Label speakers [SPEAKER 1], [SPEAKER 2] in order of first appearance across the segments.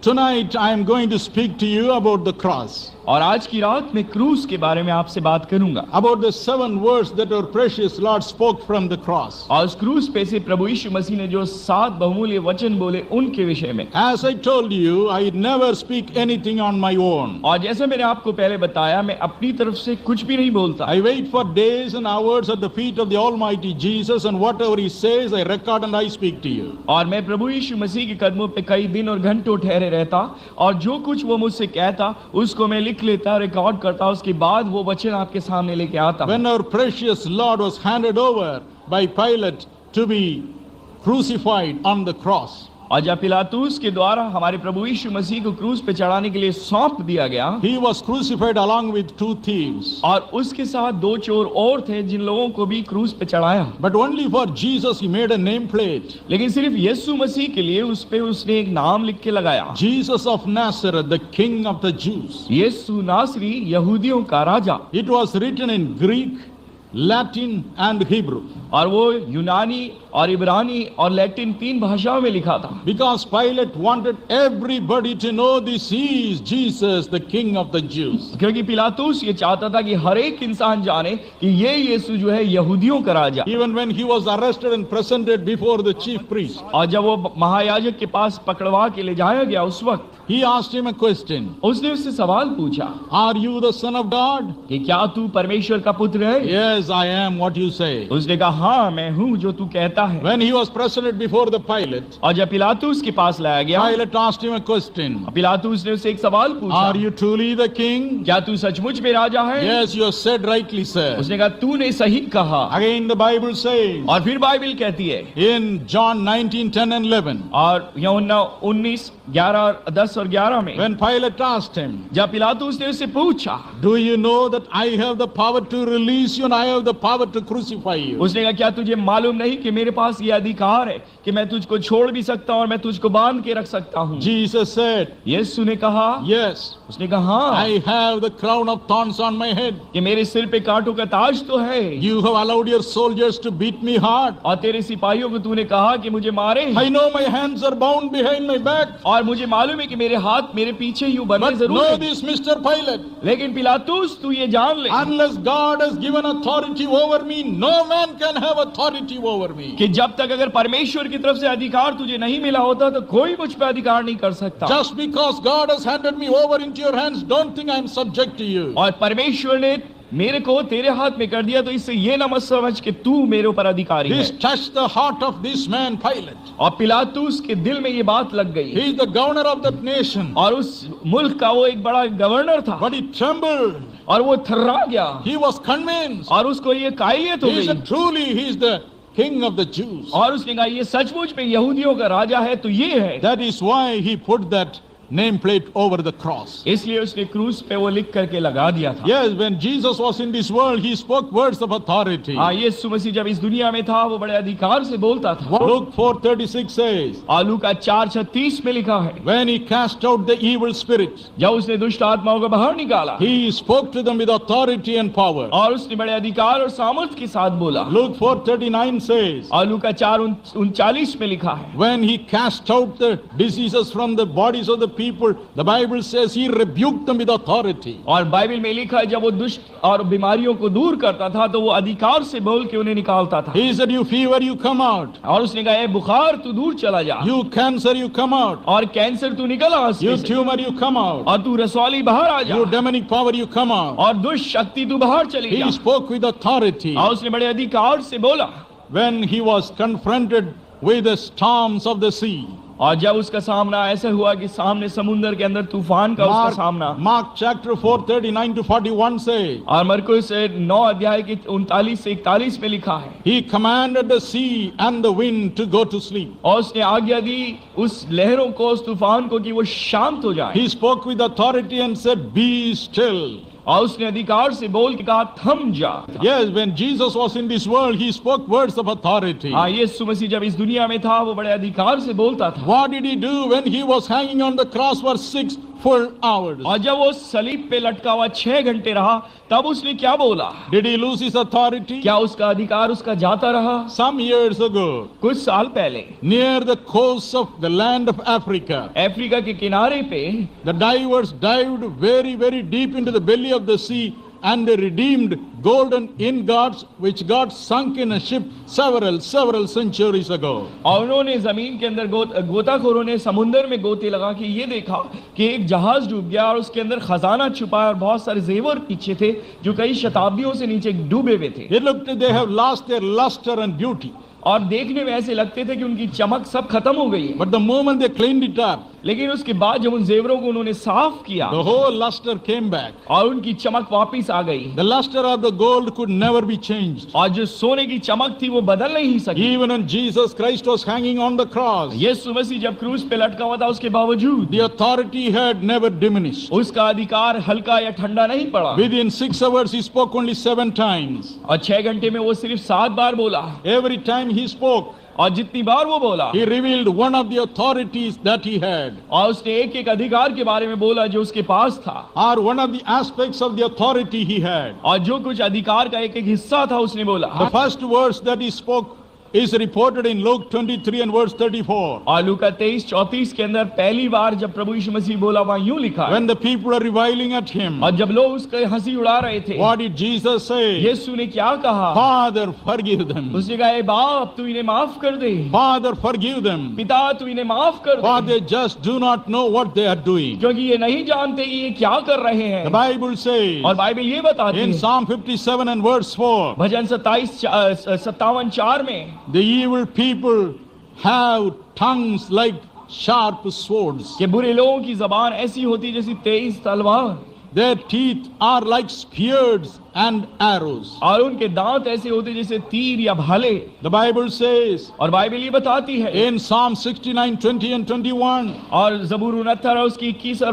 [SPEAKER 1] Tonight I am going to speak to you about the cross.
[SPEAKER 2] और आज की रात में क्रूस के बारे में आपसे बात करूंगा।
[SPEAKER 1] About the 7 words that our precious Lord spoke from the cross.
[SPEAKER 2] और उस क्रूस पे से प्रभु यीशु मसीह ने जो 7 बहुमूल्य वचन बोले उनके विषय में।
[SPEAKER 1] As I told you, I never speak anything on my own.
[SPEAKER 2] और जैसे मैंने आपको पहले बताया, मैं अपनी तरफ से कुछ भी नहीं बोलता।
[SPEAKER 1] I wait for days and hours at the feet of the Almighty Jesus, and whatever He says, I record and I speak to you.
[SPEAKER 2] और मैं प्रभु यीशु मसीह के कदमों पे कई दिन और घंटों ठहरे रहता, और जो कुछ वो मुझसे कहता उसको मैं लिख लेता, रिकॉर्ड करता, उसके बाद वो वचन आपके सामने लेके आता।
[SPEAKER 1] When our precious Lord was handed over by Pilate to be crucified on the cross,
[SPEAKER 2] और जब पिलातुस के द्वारा हमारे प्रभु यीशु मसीह को क्रूस पे चढ़ाने के लिए सौंप दिया गया,
[SPEAKER 1] He was crucified along with 2 thieves.
[SPEAKER 2] और उसके साथ 2 चोर और थे जिन लोगों को भी क्रूस पे चढ़ाया।
[SPEAKER 1] But only for Jesus He made a nameplate.
[SPEAKER 2] लेकिन सिर्फ यीशु मसीह के लिए उस पे उसने एक नाम लिख के लगाया,
[SPEAKER 1] Jesus of Nazareth, the King of the Jews.
[SPEAKER 2] यीशु नासरी, यहूदियों का राजा।
[SPEAKER 1] It was written in Greek, Latin and Hebrew.
[SPEAKER 2] और वो यूनानी और इब्रानी और लैटिन 3 भाषाओं में लिखा था।
[SPEAKER 1] Because Pilate wanted everybody to know this is Jesus, the King of the Jews.
[SPEAKER 2] क्योंकि पिलातुस ये चाहता था कि हर एक इंसान जाने कि ये यीशु जो है यहूदियों का राजा।
[SPEAKER 1] Even when he was arrested and presented before the chief priest,
[SPEAKER 2] और जब वो महायाजक के पास पकड़वा के ले जाया गया उस वक्त
[SPEAKER 1] he asked him a question.
[SPEAKER 2] उसने उससे सवाल पूछा,
[SPEAKER 1] Are you the son of God?
[SPEAKER 2] कि क्या तू परमेश्वर का पुत्र है?
[SPEAKER 1] Yes, I am. What you say?
[SPEAKER 2] उसने कहा, हाँ मैं हूँ जो तू कहता है।
[SPEAKER 1] When he was presented before the Pilate,
[SPEAKER 2] और जब पिलातुस के पास लाया गया,
[SPEAKER 1] Pilate asked him a question.
[SPEAKER 2] पिलातुस ने उससे एक सवाल पूछा,
[SPEAKER 1] Are you truly the king?
[SPEAKER 2] क्या तू सचमुच में राजा है?
[SPEAKER 1] Yes, you have said rightly, sir.
[SPEAKER 2] उसने कहा, तूने सही कहा।
[SPEAKER 1] Again the Bible says,
[SPEAKER 2] और फिर बाइबल कहती है
[SPEAKER 1] in John 19:10 and 11,
[SPEAKER 2] और यूहन्ना 19:10 और 11 में,
[SPEAKER 1] when Pilate asked him,
[SPEAKER 2] जब पिलातुस ने उससे पूछा,
[SPEAKER 1] Do you know that I have the power to release you and I have the power to crucify you?
[SPEAKER 2] उसने कहा, क्या तुझे मालूम नहीं कि मेरे पास ये अधिकार है कि मैं तुझको छोड़ भी सकता हूँ और मैं तुझको बांध के रख सकता हूँ?
[SPEAKER 1] Jesus said,
[SPEAKER 2] यीशु ने कहा,
[SPEAKER 1] Yes,
[SPEAKER 2] उसने कहा, हाँ,
[SPEAKER 1] I have the crown of thorns on my head.
[SPEAKER 2] कि मेरे सिर पे कांटों का ताज तो है,
[SPEAKER 1] You have allowed your soldiers to beat me hard.
[SPEAKER 2] और तेरे सिपाहियों को तूने कहा कि मुझे मारे,
[SPEAKER 1] I know my hands are bound behind my back.
[SPEAKER 2] और मुझे मालूम है कि मेरे हाथ मेरे पीछे यूं बंधे
[SPEAKER 1] But
[SPEAKER 2] जरूर
[SPEAKER 1] know
[SPEAKER 2] हैं।
[SPEAKER 1] this, Mr. Pilate,
[SPEAKER 2] लेकिन पिलातुस तू ये जान ले
[SPEAKER 1] unless God has given authority over me, no man can have authority over me.
[SPEAKER 2] कि जब तक अगर परमेश्वर की तरफ से अधिकार तुझे नहीं मिला होता तो कोई मुझ पर अधिकार नहीं कर सकता।
[SPEAKER 1] Just because God has handed me over into your hands, don't think I am subject to you.
[SPEAKER 2] और परमेश्वर ने मेरे को तेरे हाथ में कर दिया तो इससे ये न मत समझ कि तू मेरे ऊपर अधिकारी है।
[SPEAKER 1] This touched the heart of this man, Pilate.
[SPEAKER 2] और पिलातुस के दिल में ये बात लग गई।
[SPEAKER 1] He is the governor of that nation.
[SPEAKER 2] और उस मुल्क का वो एक बड़ा गवर्नर था।
[SPEAKER 1] But he trembled.
[SPEAKER 2] और वो थर्रा गया।
[SPEAKER 1] He was convinced.
[SPEAKER 2] और उसको ये कायलियत हो
[SPEAKER 1] He
[SPEAKER 2] गई।
[SPEAKER 1] said, truly, he is the king of the Jews.
[SPEAKER 2] और उसने कहा ये सचमुच में यहूदियों का राजा है तो ये है।
[SPEAKER 1] That is why he put that nameplate over the cross.
[SPEAKER 2] इसलिए उसने क्रूस पे वो लिख करके लगा दिया था।
[SPEAKER 1] Yes, when Jesus was in this world, he spoke words of authority.
[SPEAKER 2] हाँ, यीशु मसीह जब इस दुनिया में था वो बड़े अधिकार से बोलता था।
[SPEAKER 1] Luke 4:36 says,
[SPEAKER 2] आलू का 4:36 में लिखा है,
[SPEAKER 1] when he cast out the evil spirits,
[SPEAKER 2] जब उसने दुष्ट आत्माओं को बाहर निकाला,
[SPEAKER 1] he spoke to them with authority and power.
[SPEAKER 2] और उसने बड़े अधिकार और सामर्थ के साथ बोला।
[SPEAKER 1] Luke 4:39 says,
[SPEAKER 2] आलू का 4:39 में लिखा है,
[SPEAKER 1] when he cast out the diseases from the bodies of the people, the Bible says he rebuked them with authority.
[SPEAKER 2] और बाइबल में लिखा है जब वो दुष्ट और बीमारियों को दूर करता था तो वो अधिकार से बोल के उन्हें निकालता था।
[SPEAKER 1] He said, you fever, you come out.
[SPEAKER 2] और उसने कहा, बुखार तू दूर चला जा,
[SPEAKER 1] You cancer, you come out.
[SPEAKER 2] और कैंसर तू निकल आ
[SPEAKER 1] You
[SPEAKER 2] से,
[SPEAKER 1] tumor, you come out.
[SPEAKER 2] और तू रसौली बाहर आ जा,
[SPEAKER 1] You demonic power, you come out.
[SPEAKER 2] और दुष्ट शक्ति तू बाहर चली जा।
[SPEAKER 1] He spoke with authority.
[SPEAKER 2] और उसने बड़े अधिकार से बोला।
[SPEAKER 1] When he was confronted with the storms of the sea,
[SPEAKER 2] और जब उसका सामना ऐसा हुआ कि सामने समुद्र के अंदर तूफान का उसका सामना,
[SPEAKER 1] Mark chapter 4:39 to 41 says,
[SPEAKER 2] और मरकुस 9 अध्याय के 39 से 41 में लिखा है,
[SPEAKER 1] he commanded the sea and the wind to go to sleep.
[SPEAKER 2] और उसने आज्ञा दी उस लहरों को, उस तूफान को कि वो शांत हो जाए।
[SPEAKER 1] He spoke with authority and said, be still.
[SPEAKER 2] और उसने अधिकार से बोल के कहा, थम जा।
[SPEAKER 1] Yes, when Jesus was in this world, he spoke words of authority.
[SPEAKER 2] हाँ, यीशु मसीह जब इस दुनिया में था वो बड़े अधिकार से बोलता था।
[SPEAKER 1] What did he do when he was hanging on the cross for full hours.
[SPEAKER 2] और जब वो सलीब पे लटका हुआ 6 घंटे रहा, तब उसने क्या बोला?
[SPEAKER 1] Did he lose his authority?
[SPEAKER 2] क्या उसका अधिकार उसका जाता रहा?
[SPEAKER 1] Some years ago,
[SPEAKER 2] कुछ साल पहले
[SPEAKER 1] near the coast of the land of Africa,
[SPEAKER 2] Africa के किनारे पे
[SPEAKER 1] the divers dived very, very deep into the belly of the sea and they redeemed golden ingots which got sunk in a ship several centuries ago.
[SPEAKER 2] और उन्होंने जमीन के अंदर गोताखोरों ने समुद्र में गोते लगा कि ये देखा कि एक जहाज डूब गया और उसके अंदर खजाना छुपा और बहुत सारे जेवर पीछे थे जो कई शताब्दियों से नीचे डूबे हुए थे।
[SPEAKER 1] It looked they have lost their luster and beauty.
[SPEAKER 2] और देखने में ऐसे लगते थे कि उनकी चमक सब खत्म हो गई है।
[SPEAKER 1] But the moment they cleaned it up,
[SPEAKER 2] लेकिन उसके बाद जब उन जेवरों को उन्होंने साफ किया,
[SPEAKER 1] the whole luster came back.
[SPEAKER 2] और उनकी चमक वापस आ गई।
[SPEAKER 1] The luster of the gold could never be changed.
[SPEAKER 2] और जो सोने की चमक थी वो बदल नहीं सकी।
[SPEAKER 1] Even when Jesus Christ was hanging on the cross,
[SPEAKER 2] यीशु मसीह जब क्रूस पे लटका हुआ था उसके बावजूद
[SPEAKER 1] the authority had never diminished.
[SPEAKER 2] उसका अधिकार हल्का या ठंडा नहीं पड़ा।
[SPEAKER 1] Within 6 hours he spoke only 7 times.
[SPEAKER 2] और 6 घंटे में वो सिर्फ 7 बार बोला।
[SPEAKER 1] Every time he spoke,
[SPEAKER 2] और जितनी बार वो बोला,
[SPEAKER 1] he revealed one of the authorities that he had,
[SPEAKER 2] और उसने एक अधिकार के बारे में बोला जो उसके पास था,
[SPEAKER 1] or one of the aspects of the authority he had.
[SPEAKER 2] और जो कुछ अधिकार का एक हिस्सा था उसने बोला।
[SPEAKER 1] The first verse that he spoke is reported in Luke 23 and verse 34.
[SPEAKER 2] और लूका 23-34 के अंदर पहली बार जब प्रभु यीशु मसीह बोला वहां यूं लिखा है,
[SPEAKER 1] When the people are reviling at him,
[SPEAKER 2] और जब लोग उसके हंसी उड़ा रहे थे,
[SPEAKER 1] what did Jesus say?
[SPEAKER 2] यीशु ने क्या कहा?
[SPEAKER 1] Father, forgive them.
[SPEAKER 2] उसने कहा, "ए बाप, तू इन्हें माफ कर दे।
[SPEAKER 1] Father, forgive them.
[SPEAKER 2] पिता, तू इन्हें माफ कर
[SPEAKER 1] For
[SPEAKER 2] they,
[SPEAKER 1] they just do not know what they are doing.
[SPEAKER 2] क्योंकि ये नहीं जानते कि ये क्या कर रहे
[SPEAKER 1] The
[SPEAKER 2] हैं।"
[SPEAKER 1] Bible says
[SPEAKER 2] और बाइबल ये बताती
[SPEAKER 1] in
[SPEAKER 2] है
[SPEAKER 1] Psalm 57 and verse 4,
[SPEAKER 2] भजन 57:4 में,
[SPEAKER 1] the evil people have tongues like sharp swords.
[SPEAKER 2] कि बुरे लोगों की जबान ऐसी होती जैसी तेज तलवार,
[SPEAKER 1] Their teeth are like spears and arrows.
[SPEAKER 2] और उनके दांत ऐसे होते जैसे तीर या भाले।
[SPEAKER 1] The Bible says
[SPEAKER 2] और बाइबल ये बताती है
[SPEAKER 1] in Psalm 69, 20 and 21,
[SPEAKER 2] और जबूर 69 उसकी 21 और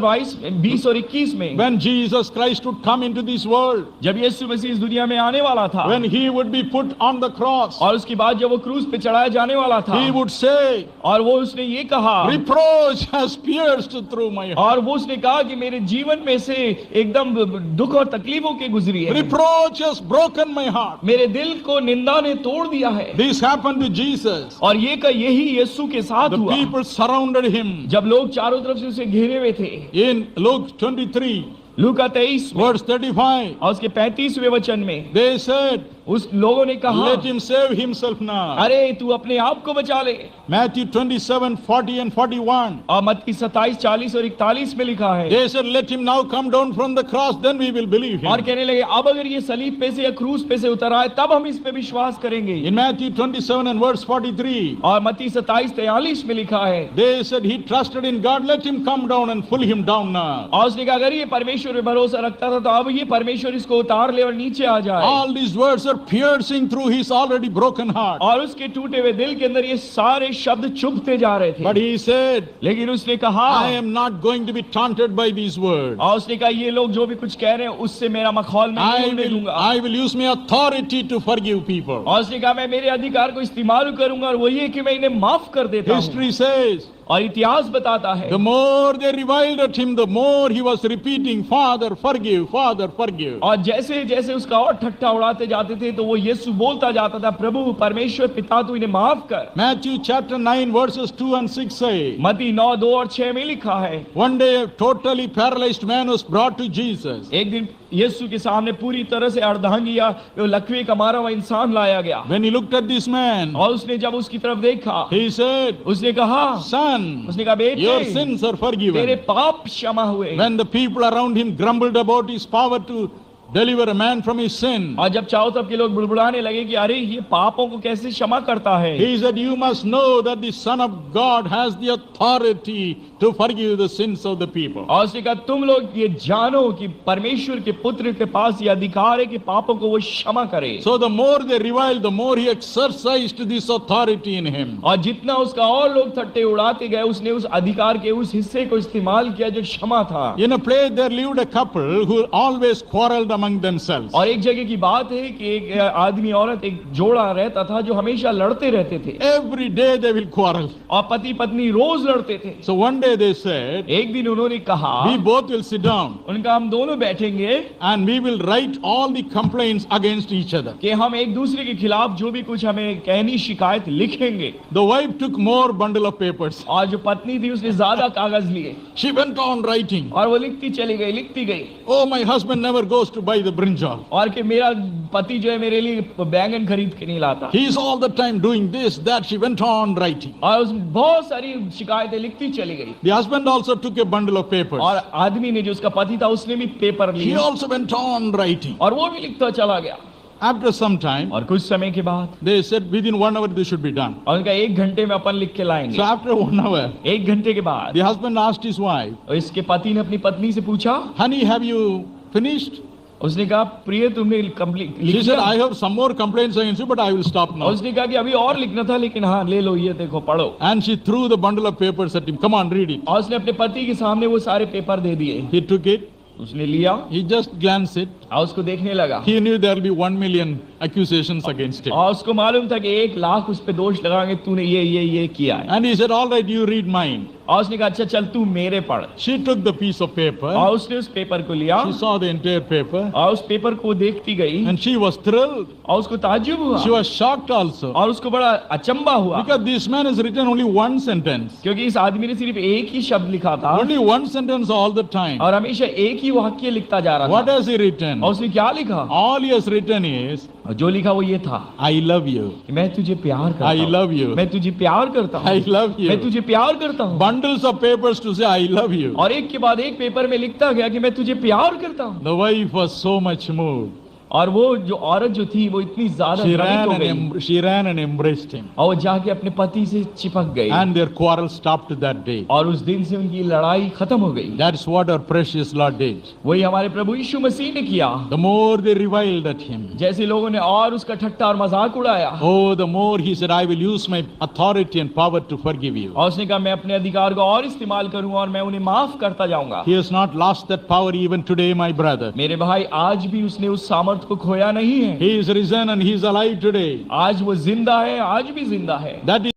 [SPEAKER 2] 20 और 21 में,
[SPEAKER 1] when Jesus Christ would come into this world,
[SPEAKER 2] जब यीशु मसीह इस दुनिया में आने वाला था,
[SPEAKER 1] when he would be put on the cross,
[SPEAKER 2] और उसके बाद जब वो क्रूस पे चढ़ाया जाने वाला था,
[SPEAKER 1] he would say,
[SPEAKER 2] और वो उसने ये कहा,
[SPEAKER 1] reproach has pierced through my heart.
[SPEAKER 2] और वो उसने कहा कि मेरे जीवन में से एकदम दुख और तकलीफों के गुजरी है,
[SPEAKER 1] Reproach has broken my heart.
[SPEAKER 2] मेरे दिल को निंदा ने तोड़ दिया है।
[SPEAKER 1] This happened to Jesus.
[SPEAKER 2] और ये का यही यीशु के साथ
[SPEAKER 1] The
[SPEAKER 2] हुआ।
[SPEAKER 1] people surrounded him.
[SPEAKER 2] जब लोग चारों तरफ से उसे घेरे हुए थे,
[SPEAKER 1] In Luke 23,
[SPEAKER 2] लूका 23 में
[SPEAKER 1] verse 35,
[SPEAKER 2] और उसके 35वें वचन में
[SPEAKER 1] they said,
[SPEAKER 2] उस लोगों ने कहा,
[SPEAKER 1] let him save himself now.
[SPEAKER 2] अरे तू अपने आप को बचा ले।
[SPEAKER 1] Matthew 27, 40 and 41.
[SPEAKER 2] और मत्ती 27, 40 और 41 में लिखा है,
[SPEAKER 1] They said, let him now come down from the cross, then we will believe
[SPEAKER 2] और
[SPEAKER 1] him.
[SPEAKER 2] कहने लगे अब अगर ये सलीब पे से या क्रूस पे से उतर आए तब हम इस पे विश्वास करेंगे।
[SPEAKER 1] In Matthew 27 and verse 43,
[SPEAKER 2] और मत्ती 27, 43 में लिखा है,
[SPEAKER 1] they said he trusted in God, let him come down and pull him down now.
[SPEAKER 2] और उसने कहा अगर ये परमेश्वर पे भरोसा रखता था तो अब ये परमेश्वर इसको उतार ले और नीचे आ जाए।
[SPEAKER 1] All these words are piercing through his already broken heart.
[SPEAKER 2] और उसके टूटे हुए दिल के अंदर ये सारे शब्द चुभते जा रहे थे।
[SPEAKER 1] But he said,
[SPEAKER 2] लेकिन उसने कहा,
[SPEAKER 1] I am not going to be taunted by these words.
[SPEAKER 2] और उसने कहा ये लोग जो भी कुछ कह रहे हैं उससे मेरा मखौल मैं नहीं उड़ने दूंगा।
[SPEAKER 1] I will use my authority to forgive people.
[SPEAKER 2] और उसने कहा मैं मेरे अधिकार को इस्तेमाल करूंगा और वो ये कि मैं इन्हें माफ कर देता हूं।
[SPEAKER 1] History says,
[SPEAKER 2] और इतिहास बताता है
[SPEAKER 1] the more they reviled at him, the more he was repeating, Father, forgive, Father, forgive.
[SPEAKER 2] और जैसे जैसे उसका और ठट्ठा उड़ाते जाते थे तो वो यीशु बोलता जाता था, प्रभु परमेश्वर पिता तू इन्हें माफ कर।
[SPEAKER 1] Matthew chapter 9 verses 2 and 6 say,
[SPEAKER 2] मत्ती 9, 2 और 6 में लिखा है,
[SPEAKER 1] one day a totally paralyzed man was brought to Jesus.
[SPEAKER 2] एक दिन यीशु के सामने पूरी तरह से अर्धांगी या लकवे का मारा हुआ इंसान लाया गया।
[SPEAKER 1] When he looked at this man,
[SPEAKER 2] और उसने जब उसकी तरफ देखा,
[SPEAKER 1] he said,
[SPEAKER 2] उसने कहा,
[SPEAKER 1] Son,
[SPEAKER 2] उसने कहा बेटे
[SPEAKER 1] your sins are
[SPEAKER 2] तेरे
[SPEAKER 1] forgiven.
[SPEAKER 2] पाप क्षमा हुए।
[SPEAKER 1] When the people around him grumbled about his power to deliver a man from his sin,
[SPEAKER 2] और जब चारों तरफ के लोग बुड़बुड़ाने लगे कि अरे ये पापों को कैसे क्षमा करता है,
[SPEAKER 1] he said, you must know that the Son of God has the authority to forgive the sins of the people.
[SPEAKER 2] और उसने कहा तुम लोग ये जानो कि परमेश्वर के पुत्र के पास ये अधिकार है कि पापों को वो क्षमा करे।
[SPEAKER 1] So the more they reviled, the more he exercised this authority in him.
[SPEAKER 2] और जितना उसका और लोग थट्टे उड़ाते गए उसने उस अधिकार के उस हिस्से को इस्तेमाल किया जो क्षमा था।
[SPEAKER 1] In a place there lived a couple who always quarreled among themselves.
[SPEAKER 2] और एक जगह की बात है कि एक आदमी औरत एक जोड़ा रहता था जो हमेशा लड़ते रहते थे।
[SPEAKER 1] Every day they will quarrel.
[SPEAKER 2] और पति पत्नी रोज लड़ते थे।
[SPEAKER 1] So one day day they said,
[SPEAKER 2] एक दिन उन्होंने कहा,
[SPEAKER 1] we both will sit down
[SPEAKER 2] उनका हम दोनों बैठेंगे
[SPEAKER 1] and we will write all the complaints against each other.
[SPEAKER 2] कि हम एक दूसरे के खिलाफ जो भी कुछ हमें कहनी शिकायत लिखेंगे।
[SPEAKER 1] The wife took more bundle of papers.
[SPEAKER 2] और जो पत्नी थी उसने ज्यादा कागज लिए
[SPEAKER 1] She went on writing.
[SPEAKER 2] और वो लिखती चली गई।
[SPEAKER 1] Oh, my husband never goes to buy the brinjal.
[SPEAKER 2] और कि मेरा पति जो है मेरे लिए बैंगन खरीद के नहीं लाता।
[SPEAKER 1] He is all the time doing this, that. She went on writing.
[SPEAKER 2] और उस बहुत सारी शिकायतें लिखती चली गई।
[SPEAKER 1] The husband also took a bundle of papers.
[SPEAKER 2] और आदमी ने जो उसका पति था उसने भी पेपर
[SPEAKER 1] He
[SPEAKER 2] लिए
[SPEAKER 1] also went on writing.
[SPEAKER 2] और वो भी लिखता चला गया।
[SPEAKER 1] After some time,
[SPEAKER 2] और कुछ समय के बाद
[SPEAKER 1] they said within 1 hour this should be done.
[SPEAKER 2] और उनका 1 घंटे में अपन लिख के
[SPEAKER 1] So
[SPEAKER 2] लाएंगे।
[SPEAKER 1] after 1 hour,
[SPEAKER 2] 1 घंटे के बाद
[SPEAKER 1] the husband asked his wife,
[SPEAKER 2] और इसके पति ने अपनी पत्नी से पूछा,
[SPEAKER 1] honey, have you finished?
[SPEAKER 2] उसने कहा प्रिय तुमने कंप्लीट लिख
[SPEAKER 1] She said,
[SPEAKER 2] लिया?
[SPEAKER 1] I have some more complaints against you, but I will stop
[SPEAKER 2] और
[SPEAKER 1] now.
[SPEAKER 2] उसने कहा कि अभी और लिखना था लेकिन हाँ ले लो ये देखो पढ़ो।
[SPEAKER 1] And she threw the bundle of papers at him. Come on, read it.
[SPEAKER 2] और उसने अपने पति के सामने वो सारे पेपर दे दिए।
[SPEAKER 1] He took it.
[SPEAKER 2] उसने लिया
[SPEAKER 1] He just glanced it.
[SPEAKER 2] और उसको देखने लगा
[SPEAKER 1] He knew there will be 1 million accusations against him.
[SPEAKER 2] और उसको मालूम था कि 1 लाख उस पे दोष लगाएंगे तूने ये किया है।
[SPEAKER 1] And he said, all right, you read mine.
[SPEAKER 2] और उसने कहा अच्छा चल तू मेरे पढ़।
[SPEAKER 1] She took the piece of paper.
[SPEAKER 2] और उसने उस पेपर को लिया
[SPEAKER 1] She saw the entire paper.
[SPEAKER 2] और उस पेपर को देखती गई
[SPEAKER 1] And she was thrilled.
[SPEAKER 2] और उसको ताज्जुब हुआ
[SPEAKER 1] She was shocked also.
[SPEAKER 2] और उसको बड़ा अचंबा हुआ
[SPEAKER 1] Because this man has written only one sentence.
[SPEAKER 2] क्योंकि इस आदमी ने सिर्फ एक ही शब्द लिखा था
[SPEAKER 1] Only one sentence all the time.
[SPEAKER 2] और हमेशा एक ही वाक्य लिखता जा रहा
[SPEAKER 1] What
[SPEAKER 2] था।
[SPEAKER 1] has he written?
[SPEAKER 2] और उसने क्या लिखा?
[SPEAKER 1] All he has written is,
[SPEAKER 2] और जो लिखा वो ये था
[SPEAKER 1] I love you.
[SPEAKER 2] कि मैं तुझे प्यार करता
[SPEAKER 1] I
[SPEAKER 2] हूँ।
[SPEAKER 1] love you.
[SPEAKER 2] मैं तुझे प्यार करता
[SPEAKER 1] I
[SPEAKER 2] हूँ।
[SPEAKER 1] love
[SPEAKER 2] मैं
[SPEAKER 1] you.
[SPEAKER 2] तुझे प्यार करता हूँ।
[SPEAKER 1] Bundles of papers to say, I love you.
[SPEAKER 2] और एक के बाद एक पेपर में लिखता गया कि मैं तुझे प्यार करता हूँ।
[SPEAKER 1] The wife was so much moved.
[SPEAKER 2] और वो जो औरत जो थी वो इतनी ज्यादा
[SPEAKER 1] She
[SPEAKER 2] भ्रमित
[SPEAKER 1] ran
[SPEAKER 2] हो
[SPEAKER 1] and,
[SPEAKER 2] गई
[SPEAKER 1] she ran and embraced him.
[SPEAKER 2] और वो जाके अपने पति से चिपक गई
[SPEAKER 1] And their quarrel stopped that day.
[SPEAKER 2] और उस दिन से उनकी लड़ाई खत्म हो गई।
[SPEAKER 1] That's what our precious Lord did.
[SPEAKER 2] वही हमारे प्रभु यीशु मसीह ने किया।
[SPEAKER 1] The more they reviled at him,
[SPEAKER 2] जैसे लोगों ने और उसका ठट्ठा और मजाक उड़ाया
[SPEAKER 1] oh, the more he said, I will use my authority and power to forgive you.
[SPEAKER 2] और उसने कहा मैं अपने अधिकार को और इस्तेमाल करूंगा और मैं उन्हें माफ करता जाऊंगा।
[SPEAKER 1] He has not lost that power even today, my brother.
[SPEAKER 2] मेरे भाई आज भी उसने उस सामर्थ्य को खोया नहीं है।
[SPEAKER 1] He is risen and he is alive today.
[SPEAKER 2] आज वो जिंदा है, आज भी जिंदा है।
[SPEAKER 1] That is